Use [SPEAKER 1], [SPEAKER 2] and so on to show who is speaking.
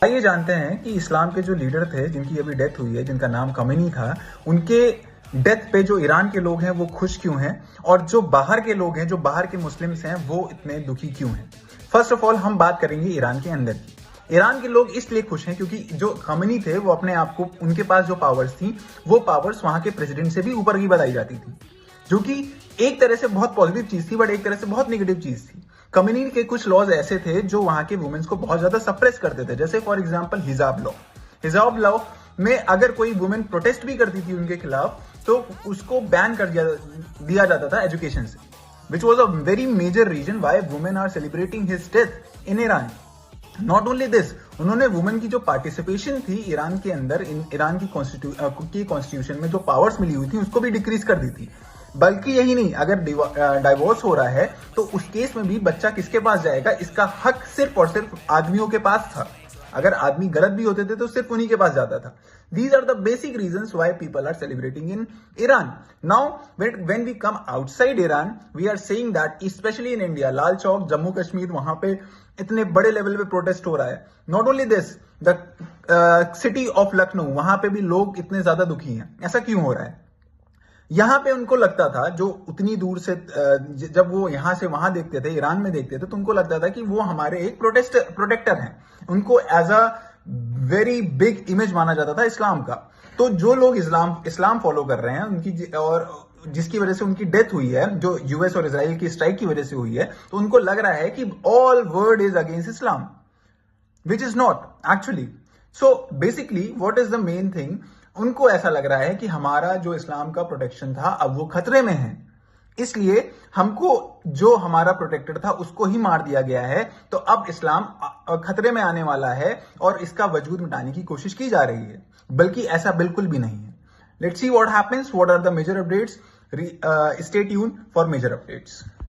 [SPEAKER 1] आइए जानते हैं कि इस्लाम के जो लीडर थे जिनकी अभी डेथ हुई है, जिनका नाम खमेनी था, उनके डेथ पे जो ईरान के लोग हैं वो खुश क्यों हैं और जो बाहर के लोग हैं, जो बाहर के मुस्लिम्स हैं, वो इतने दुखी क्यों हैं। फर्स्ट ऑफ ऑल हम बात करेंगे ईरान के अंदर की। ईरान के लोग इसलिए खुश हैं क्योंकि जो खमेनी थे वो अपने आप को, उनके पास जो पावर्स थी वो पावर्स वहां के प्रेसिडेंट से भी ऊपर की बताई जाती थी, जो कि एक तरह से बहुत पॉजिटिव चीज थी बट एक तरह से बहुत निगेटिव चीज थी। कम्युनिटी के कुछ लॉज ऐसे थे जो वहां के वुमेन्स को बहुत ज्यादा सप्रेस करते थे, जैसे फॉर एग्जांपल हिजाब लॉ में अगर कोई वुमेन प्रोटेस्ट भी करती थी उनके खिलाफ तो उसको बैन कर दिया जाता था एजुकेशन से, which was a very major reason why women are celebrating his death in Iran. Not only this, उन्होंने वुमेन की जो पार्टिसिपेशन थी ईरान के अंदर, ईरान की कॉन्स्टिट्यूशन में जो पावर्स मिली हुई थी उसको भी डिक्रीज कर दी थी। बल्कि यही नहीं, अगर डाइवोर्स हो रहा है तो उस केस में भी बच्चा किसके पास जाएगा, इसका हक सिर्फ और सिर्फ आदमियों के पास था। अगर आदमी गलत भी होते थे तो सिर्फ उन्हीं के पास जाता था। These are the basic reasons why people are celebrating in Iran. Now when we come outside Iran we are saying that specially in India, Lal Chowk, Jammu Kashmir, वहां पे इतने बड़े लेवल पे प्रोटेस्ट हो रहा है। Not only this, the city of Lucknow, वहां पे भी लोग इतने ज्यादा दुखी हैं। ऐसा क्यों हो रहा है? यहां पे उनको लगता था, जो उतनी दूर से जब वो यहां से वहां देखते थे, ईरान में देखते थे, तो उनको लगता था कि वो हमारे एक प्रोटेक्टर हैं। उनको as a very big image माना जाता था इस्लाम का। तो जो लोग इस्लाम फॉलो कर रहे हैं उनकी, और जिसकी वजह से उनकी डेथ हुई है, जो यूएस और इसराइल की स्ट्राइक की वजह से हुई है, तो उनको लग रहा है कि all world is against Islam, which is not actually. So basically what is the main thing, उनको ऐसा लग रहा है कि हमारा जो इस्लाम का प्रोटेक्शन था अब वो खतरे में है, इसलिए हमको जो हमारा प्रोटेक्टर था उसको ही मार दिया गया है, तो अब इस्लाम खतरे में आने वाला है और इसका वजूद मिटाने की कोशिश की जा रही है। बल्कि ऐसा बिल्कुल भी नहीं है। Let's see what happens, what are the major updates. Stay tune for major updates.